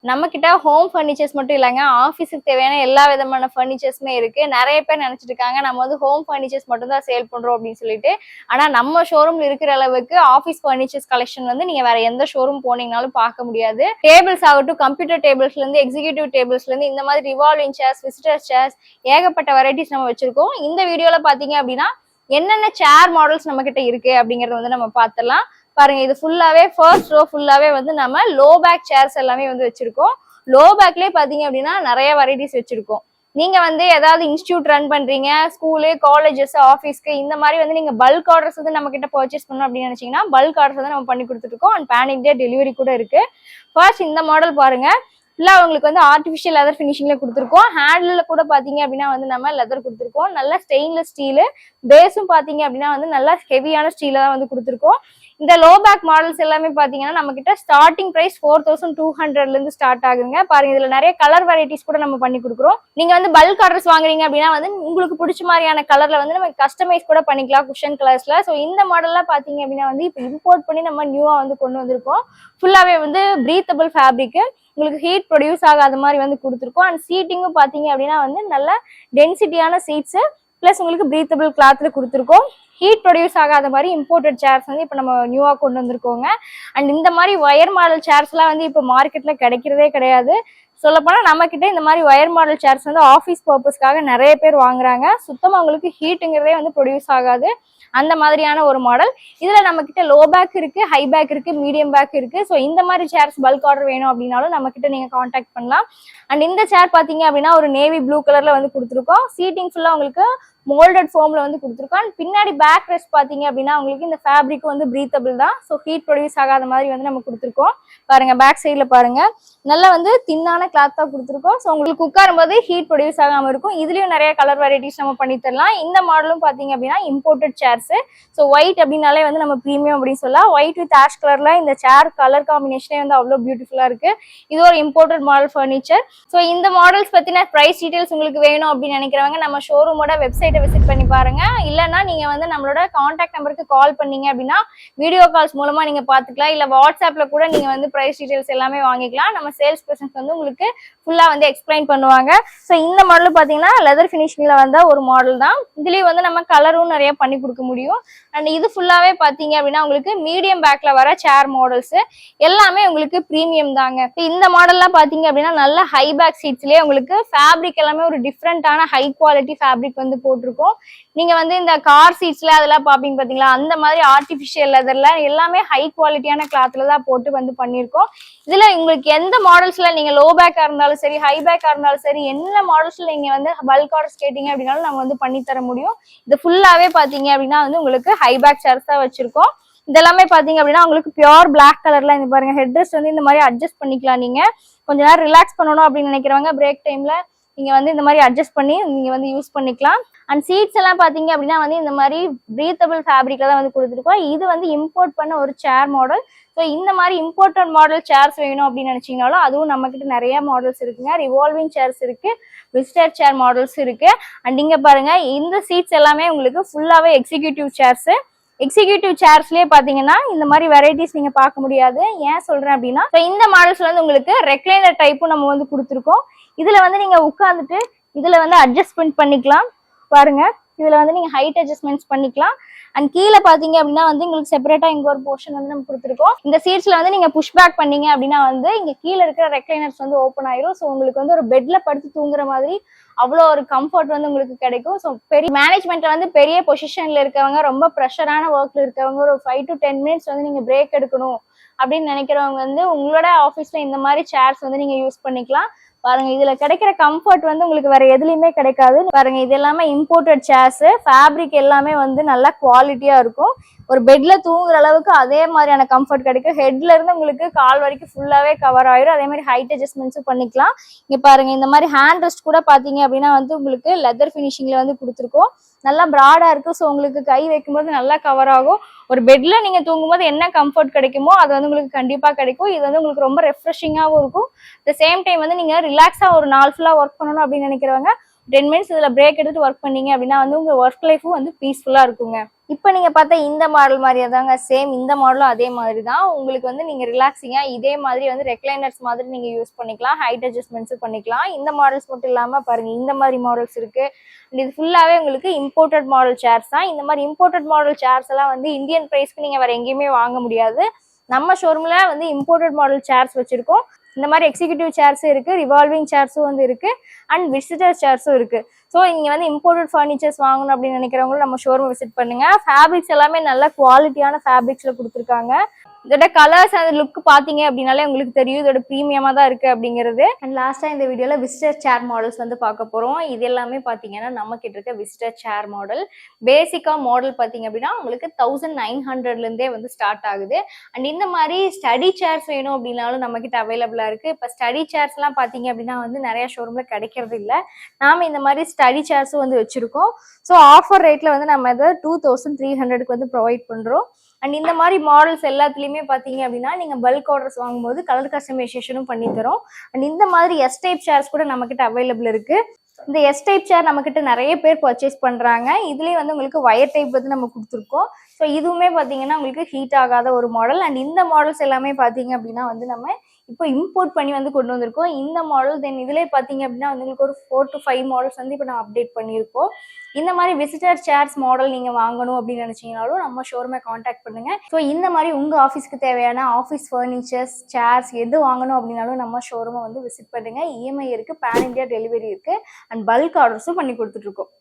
நம்ம கிட்ட home furnitures மட்டும் இல்லைங்க, ஆஃபீஸுக்கு தேவையான எல்லா விதமான ஃபர்னிச்சர்ஸுமே இருக்கு. நிறைய பேர் நினைச்சிட்டு இருக்காங்க நம்ம வந்து ஹோம் ஃபர்னிச்சர்ஸ் மட்டும் தான் சேல் பண்றோம் அப்படின்னு சொல்லிட்டு. ஆனா நம்ம ஷோரூம்ல இருக்கிற அளவுக்கு ஆஃபீஸ் ஃபர்னிச்சர்ஸ் கலெக்ஷன் வந்து நீங்க வேற எந்த ஷோரூம் போனீங்கனாலும் பார்க்க முடியாது. டேபிள்ஸ் ஆகட்டும், கம்ப்யூட்டர் டேபிள்ஸ்ல இருந்து எக்ஸிக்யூட்டிவ் டேபிள்ஸ்ல இருந்து இந்த மாதிரி ரிவால்விங் சேர்ஸ், விசிட்டர் சேர்ஸ், ஏகப்பட்ட வெரைட்டிஸ் நம்ம வச்சிருக்கோம். இந்த வீடியோல பாத்தீங்க அப்படின்னா என்னென்ன சேர் மாடல்ஸ் நம்ம கிட்ட இருக்கு அப்படிங்கறத வந்து நம்ம பார்த்துடலாம். பாருங்க, இது ஃபுல்லாவே ஃபர்ஸ்ட் ரோ ஃபுல்லாவே வந்து நம்ம லோ பேக் சேர்ஸ் எல்லாமே வந்து வச்சிருக்கோம். லோ பேக்லயே பாத்தீங்க அப்படின்னா நிறைய வெரைட்டிஸ் வச்சிருக்கோம். நீங்க வந்து ஏதாவது இன்ஸ்டியூட் ரன் பண்றீங்க, ஸ்கூலு, காலேஜஸ், ஆஃபீஸ்க்கு இந்த மாதிரி வந்து நீங்க பல்க் ஆர்டர்ஸ் வந்து நம்ம கிட்ட பர்ச்சேஸ் பண்ணணும் அப்படின்னு நினைச்சீங்கன்னா பல்க் ஆர்டர்ஸ் வந்து நம்ம பண்ணி கொடுத்துட்டு இருக்கோம். அண்ட் பேன் இந்தியா டெலிவரி கூட இருக்கு. ஃபர்ஸ்ட் இந்த மாடல் பாருங்க, ஃபுல்லா உங்களுக்கு வந்து ஆர்டிஃபிஷியல் லெதர் ஃபினிஷிங்ல கொடுத்துருக்கோம். ஹேண்ட்ல கூட பாத்தீங்க அப்படின்னா வந்து நம்ம லெதர் கொடுத்துருக்கோம். நல்ல ஸ்டெயின்லெஸ் ஸ்டீலு, பேஸும் பாத்தீங்க அப்படின்னா வந்து நல்லா ஹெவியான ஸ்டீல தான் வந்து கொடுத்துருக்கோம். இந்த லோ பேக் மாடல்ஸ் எல்லாமே பாத்தீங்கன்னா நம்ம கிட்ட ஸ்டார்டிங் பிரைஸ் 4200 இருந்து ஸ்டார்ட் ஆகுதுங்க. பாருங்க, இதுல நிறைய கலர் வெரைட்டிஸ் கூட நம்ம பண்ணி கொடுக்குறோம். நீங்க வந்து பல்க் ஆர்டர்ஸ் வாங்குறீங்க அப்படின்னா வந்து உங்களுக்கு பிடிச்ச மாதிரியான கலர்ல வந்து நம்ம கஸ்டமைஸ் கூட பண்ணிக்கலாம் குஷன் கலர்ஸ்ல. ஸோ இந்த மாடல்லாம் பாத்தீங்க அப்படின்னா வந்து இப்போ இம்போர்ட் பண்ணி நம்ம நியூவா வந்து கொண்டு வந்திருக்கோம். ஃபுல்லாவே வந்து பிரீத்தபிள் ஃபேப்ரிக், உங்களுக்கு ஹீட் ப்ரொடியூஸ் ஆகாத மாதிரி வந்து கொடுத்துருக்கோம். அண்ட் சீட்டிங்கும் பாத்தீங்க அப்படின்னா வந்து நல்ல டென்சிட்டியான சீட்ஸ் பிளஸ் உங்களுக்கு பிரீத்தபிள் கிளாத்ல கொடுத்துருக்கோம். ஹீட் ப்ரொடியூஸ் ஆகாத மாதிரி இம்போர்ட்டட் சேர்ஸ் வந்து இப்போ நம்ம நியூவா கொண்டு வந்திருக்கோங்க. அண்ட் இந்த மாதிரி ஒயர் மாடல் சேர்ஸ் எல்லாம் வந்து இப்போ மார்க்கெட்ல கிடைக்கிறதே கிடையாது. சொல்லப்போனா நம்ம கிட்ட இந்த மாதிரி ஒயர் மாடல் சேர்ஸ் வந்து ஆஃபீஸ் பர்பஸ்க்காக நிறைய பேர் வாங்குறாங்க. சுத்தமா உங்களுக்கு ஹீட்டுங்கிறதே வந்து ப்ரொடியூஸ் ஆகாது, அந்த மாதிரியான ஒரு மாடல். இதுல நம்ம கிட்ட லோ பேக் இருக்கு, ஹை பேக் இருக்கு, மீடியம் பேக் இருக்கு. ஸோ இந்த மாதிரி சேர்ஸ் பல்க் ஆர்டர் வேணும் அப்படின்னாலும் நம்ம கிட்ட நீங்க கான்டாக்ட் பண்ணலாம். அண்ட் இந்த சேர் பாத்தீங்க அப்படின்னா ஒரு நேவி ப்ளூ கலர்ல வந்து கொடுத்துருக்கோம். சீட்டிங் ஃபுல்லா உங்களுக்கு மோல்டட் ஃபோம்ல வந்து கொடுத்துருக்கோம். அண்ட் பின்னாடி பேக் ரெஸ்ட் பாத்தீங்க அப்படின்னா உங்களுக்கு இந்த ஃபேப்ரிக் வந்து பிரீத்தபிள் தான். ஸோ ஹீட் ப்ரொடியூஸ் ஆகாத மாதிரி வந்து நம்ம கொடுத்துருக்கோம். பாருங்க, பேக் சைட்ல பாருங்க, நல்லா வந்து தின்னான கிளாத்தா கொடுத்துருக்கோம். ஸோ உங்களுக்கு உட்காரும் போது ஹீட் ப்ரொடியூஸ் ஆகாம இருக்கும். இதுலயும் நிறைய கலர் வெரைட்டிஸ் நம்ம பண்ணி தரலாம். இந்த மாடலும் பாத்தீங்க அப்படின்னா இம்போர்ட்டட் சேர்ஸ். ஸோ ஒயிட் அப்படின்னாலே வந்து நம்ம ப்ரீமியம் அப்படின்னு சொல்லலாம். ஒயிட் வித் ஆஷ் கலர்ல இந்த சேர் கலர் காம்பினேஷனே வந்து அவ்வளவு பியூட்டிஃபுல்லா இருக்கு. இது ஒரு இம்போர்ட்டட் மாடல் ஃபர்னிச்சர். ஸோ இந்த மாடல்ஸ் பத்தின பிரைஸ் டீடைல்ஸ் உங்களுக்கு வேணும் அப்படின்னு நினைக்கிறவங்க நம்ம ஷோரூமோட வெப்சைட்டை விசிட் பண்ணி பாருங்க. இல்லைன்னா நீங்க வந்து நம்மளோட கான்டாக்ட் நம்பருக்கு கால் பண்ணீங்க அப்படின்னா வீடியோ கால்ஸ் மூலமா நீங்க பாத்துக்கலாம். இல்ல வாட்ஸ்அப்ல கூட நீங்க வந்து பிரைஸ் டீடைல்ஸ் எல்லாமே வாங்கிக்கலாம். நம்ம சேல்ஸ் பர்சன்ஸ் வந்து உங்களுக்கு ஃபுல்லா வந்து எக்ஸ்பிளைன் பண்ணுவாங்க. ஸோ இந்த மாடல் பாத்தீங்கன்னா லெதர் ஃபினிஷிங்ல வந்த ஒரு மாடல் தான். இதுலயும் வந்து நம்ம கலரும் நிறைய பண்ணி கொடுக்க முடியும். அண்ட் இது ஃபுல்லாவே பாத்தீங்க அப்படின்னா உங்களுக்கு மீடியம் பேக்ல வர சேர் மாடல்ஸ் எல்லாமே உங்களுக்கு பிரீமியம் தாங்க. இந்த மாடல்லாம் பாத்தீங்க அப்படின்னா நல்ல ஹை பேக் சீட்ஸ்லயே உங்களுக்கு ஃபேப்ரிக் எல்லாமே ஒரு டிஃப்ரெண்டான ஹை குவாலிட்டி ஃபேப்ரிக் வந்து போட்டிருக்கோம். நீங்க வந்து இந்த கார் சீட்ஸ்ல அதெல்லாம் பாப்பீங்க பாத்தீங்களா, அந்த மாதிரி ஆர்டிபிஷியல் லெதர்ல எல்லாமே ஹை குவாலிட்டியான கிளாத்ல தான் போட்டு வந்து பண்ணிருக்கோம். இதுல உங்களுக்கு எந்த மாடல்ஸ்ல நீங்க லோ பேக்கா இருந்தாலும் சரி, ஹை பேக்கா இருந்தாலும் சரி, என்ன மாடல்ஸ்ல நீங்க வந்து பல்க் ஆர்டர்ஸ் கேட்டீங்க அப்படின்னாலும் நம்ம வந்து பண்ணி தர முடியும். இது ஃபுல்லாவே பாத்தீங்க அப்படின்னா வந்து உங்களுக்கு ஹை பேக் சேர்ஸ் தான் வச்சிருக்கோம். இதெல்லாமே பாத்தீங்க அப்படின்னா உங்களுக்கு பியூர் பிளாக் கலர்ல இந்த பாருங்க ஹெட்ரெஸ்ட் வந்து இந்த மாதிரி அட்ஜஸ்ட் பண்ணிக்கலாம். நீங்க கொஞ்ச நேரம் ரிலாக்ஸ் பண்ணணும் அப்படின்னு நினைக்கிறவங்க பிரேக் டைம்ல நீங்க வந்து இந்த மாதிரி அட்ஜஸ்ட் பண்ணி நீங்க வந்து யூஸ் பண்ணிக்கலாம். அண்ட் சீட்ஸ் எல்லாம் பாத்தீங்க அப்படின்னா வந்து இந்த மாதிரி பிரீத்தபிள் ஃபேப்ரிக்ல தான் வந்து கொடுத்துருக்கோம். இது வந்து இம்போர்ட் பண்ண ஒரு சேர் மாடல். ஸோ இந்த மாதிரி இம்போர்ட்டட் மாடல் சேர்ஸ் வேணும் அப்படின்னு நினைச்சீங்கனாலும் அதுவும் நம்ம கிட்ட நிறைய மாடல்ஸ் இருக்குங்க. ரிவால்விங் சேர்ஸ் இருக்கு, விசிட்டர் சேர் மாடல்ஸ் இருக்கு. அண்ட் இங்க பாருங்க, இந்த சீட்ஸ் எல்லாமே உங்களுக்கு ஃபுல்லாவே எக்ஸிக்யூட்டிவ் சேர்ஸ். எக்ஸிக்யூட்டிவ் சேர்ஸ்லயே பாத்தீங்கன்னா இந்த மாதிரி வெரைட்டிஸ் நீங்க பார்க்க முடியாது. ஏன் சொல்றேன் அப்படின்னா இந்த மாடல்ஸ்ல வந்து உங்களுக்கு ரெக்லைனர் டைப்பும் நம்ம வந்து கொடுத்துருக்கோம். இதுல வந்து நீங்க உட்காந்துட்டு இதுல வந்து அட்ஜஸ்ட்மெண்ட் பண்ணிக்கலாம். பாருங்க, இதுல வந்து நீங்க ஹைட் அட்ஜஸ்ட்மெண்ட்ஸ் பண்ணிக்கலாம். அண்ட் கீழே பாத்தீங்க அப்படின்னா வந்து உங்களுக்கு செப்பரேட்டா இங்க ஒரு போர்ஷன் வந்து நம்ம கொடுத்துருக்கோம். இந்த சீட்ஸ்ல வந்து நீங்க புஷ் பேக் பண்ணீங்க அப்படின்னா வந்து இங்க கீழே இருக்கிற ரெக்லைனர்ஸ் வந்து ஓப்பன் ஆயிரும். ஸோ உங்களுக்கு வந்து ஒரு பெட்ல படுத்து தூங்குற மாதிரி அவ்வளோ ஒரு கம்ஃபர்ட் வந்து உங்களுக்கு கிடைக்கும். ஸோ பெரிய மேனேஜ்மெண்ட்ல வந்து பெரிய பொசிஷன்ல இருக்கவங்க, ரொம்ப ப்ரெஷரான ஒர்க்ல இருக்கவங்க ஒரு 5 to 10 மினிட்ஸ் வந்து நீங்க பிரேக் எடுக்கணும் அப்படின்னு நினைக்கிறவங்க வந்து உங்களோட ஆஃபீஸ்ல இந்த மாதிரி சேர்ஸ் வந்து நீங்க யூஸ் பண்ணிக்கலாம். பாருங்க, இதுல கிடைக்கிற கம்ஃபர்ட் வந்து உங்களுக்கு வேற எதுலயுமே கிடைக்காது. பாருங்க, இது எல்லாமே இம்போர்ட்டட் சேர்ஸ். ஃபேப்ரிக் எல்லாமே வந்து நல்லா குவாலிட்டியா இருக்கும். ஒரு பெட்ல தூங்குற அளவுக்கு அதே மாதிரியான கம்ஃபர்ட் கிடைக்கும். ஹெட்ல இருந்து உங்களுக்கு கால் வரைக்கும் ஃபுல்லாவே கவர் ஆயிரும். அதே மாதிரி ஹைட் அட்ஜஸ்ட்மெண்ட்ஸும் பண்ணிக்கலாம். இங்க பாருங்க, இந்த மாதிரி ஹேண்ட் ரெஸ்ட் கூட பாத்தீங்க அப்படின்னா வந்து உங்களுக்கு லெதர் ஃபினிஷிங்ல வந்து கொடுத்துருக்கோம். நல்லா ப்ராடா இருக்கு. ஸோ உங்களுக்கு கை வைக்கும்போது நல்லா கவர் ஆகும். ஒரு பெட்ல நீங்க தூங்கும்போது என்ன கம்ஃபர்ட் கிடைக்குமோ அது வந்து உங்களுக்கு கண்டிப்பா கிடைக்கும். இது வந்து உங்களுக்கு ரொம்ப ரெஃப்ரெஷிங்காகவும் இருக்கும். அட் த சேம் டைம் வந்து நீங்க ரிலாக்ஸா ஒரு நாள் ஃபுல்லா ஒர்க் பண்ணணும் அப்படின்னு நினைக்கிறவங்க 10 மினிட்ஸ் இதுல பிரேக் எடுத்து ஒர்க் பண்ணீங்க அப்படின்னா வந்து உங்க ஒர்க் லைஃபும் வந்து பீஸ்ஃபுல்லா இருக்குங்க. இப்போ நீங்க பார்த்தா இந்த மாடல் மாதிரியே தாங்க, சேம் இந்த மாடலும் அதே மாதிரி தான். உங்களுக்கு வந்து நீங்க ரிலாக்ஸிங்கா இதே மாதிரி வந்து ரெக்லைனர்ஸ் மாதிரி நீங்க யூஸ் பண்ணிக்கலாம், ஹைட் அட்ஜஸ்ட்மெண்ட்ஸும் பண்ணிக்கலாம். இந்த மாடல்ஸ் மட்டும் இல்லாம பாருங்க இந்த மாதிரி மாடல்ஸ் இருக்கு. இது ஃபுல்லாவே உங்களுக்கு இம்போர்ட்டட் மாடல் சேர்ஸ் தான். இந்த மாதிரி இம்போர்ட்டட் மாடல் சேர்ஸ் எல்லாம் வந்து இந்தியன் பிரைஸ்க்கு நீங்க வேற எங்கேயுமே வாங்க முடியாது. நம்ம ஷோரூம்ல வந்து இம்போர்ட்டட் மாடல் சேர்ஸ் வச்சிருக்கோம். இந்த மாதிரி எக்ஸிக்யூட்டிவ் சேர்ஸும் இருக்கு, ரிவால்விங் சேர்ஸும் வந்து இருக்கு, அண்ட் விசிட்டர் சேர்ஸும் இருக்கு. ஸோ நீங்க வந்து இம்போர்ட்டட் ஃபர்னிச்சர்ஸ் வாங்கணும் அப்படின்னு நினைக்கிறவங்களும் நம்ம ஷோரூம் விசிட் பண்ணுங்க. ஃபேப்ரிக்ஸ் எல்லாமே நல்ல குவாலிட்டியான ஃபேப்ரிக்ஸ்ல கொடுத்துருக்காங்க. இதோட கலர்ஸ் அந்த லுக் பாத்தீங்க அப்படின்னாலே உங்களுக்கு தெரியும் இதோட ப்ரீமியமா தான் இருக்கு அப்படிங்கிறது. அண்ட் லாஸ்டா இந்த வீடியோல விசிட்டர் சேர் மாடல்ஸ் வந்து பார்க்க போறோம். இது எல்லாமே பாத்தீங்கன்னா நம்ம கிட்ட இருக்க விசிட்டர் சேர் மாடல். பேசிக்கா மாடல் பாத்தீங்க அப்படின்னா உங்களுக்கு 1900ல இருந்தே வந்து ஸ்டார்ட் ஆகுது. அண்ட் இந்த மாதிரி ஸ்டடி சேர்ஸ் வேணும் அப்படின்னாலும் நம்ம கிட்ட அவைலபிளா இருக்கு. இப்ப ஸ்டடி சேர்ஸ் எல்லாம் பாத்தீங்க அப்படின்னா வந்து நிறைய ஷோரூம்ல கிடைக்கிறது இல்ல. நாம இந்த மாதிரி ஸ்டடி சேர்ஸும் வந்து வச்சிருக்கோம். ஸோ ஆஃபர் ரேட்ல வந்து நம்ம இதை 2300க்கு வந்து ப்ரொவைட் பண்றோம். அண்ட் இந்த மாதிரி மாடல்ஸ் எல்லாத்துலயுமே பாத்தீங்க அப்படின்னா நீங்க பல்க் ஆர்டர்ஸ் வாங்கும்போது கலர் கஸ்டமைசேஷனும் பண்ணி தரோம். அண்ட் இந்த மாதிரி எஸ் டைப் சேர்ஸ் கூட நம்ம கிட்ட அவைலபிள் இருக்கு. இந்த எஸ் டைப் சேர் நம்ம கிட்ட நிறைய பேர் பர்ச்சேஸ் பண்றாங்க. இதுலயே வந்து உங்களுக்கு வயர் டைப் வந்து நம்ம கொடுத்துருக்கோம். ஸோ இதுவுமே பாத்தீங்கன்னா உங்களுக்கு ஹீட் ஆகாத ஒரு மாடல். அண்ட் இந்த மாடல்ஸ் எல்லாமே பாத்தீங்க அப்படின்னா வந்து நம்ம இப்போ இம்போர்ட் பண்ணி வந்து கொண்டு வந்திருக்கோம் இந்த மாடல். தென் இதுலேயே பார்த்தீங்க அப்படின்னா வந்து உங்களுக்கு ஒரு 4 to 5 மாடல்ஸ் வந்து இப்போ நம்ம அப்டேட் பண்ணியிருக்கோம். இந்த மாதிரி விசிட்டர் சேர்ஸ் மாடல் நீங்கள் வாங்கணும் அப்படின்னு நினச்சிங்கனாலும் நம்ம ஷோரூமை காண்டாக்ட் பண்ணுங்க. ஸோ இந்த மாதிரி உங்கள் ஆஃபீஸ்க்கு தேவையான ஆஃபீஸ் ஃபர்னிச்சர்ஸ் சேர்ஸ் எது வாங்கணும் அப்படின்னாலும் நம்ம ஷோரூமை வந்து விசிட் பண்ணுங்க. இஎம்ஐ இருக்குது, பேன் இண்டியா டெலிவரி இருக்குது, அண்ட் பல்க் ஆர்டர்ஸும் பண்ணி கொடுத்துட்ருக்கோம்.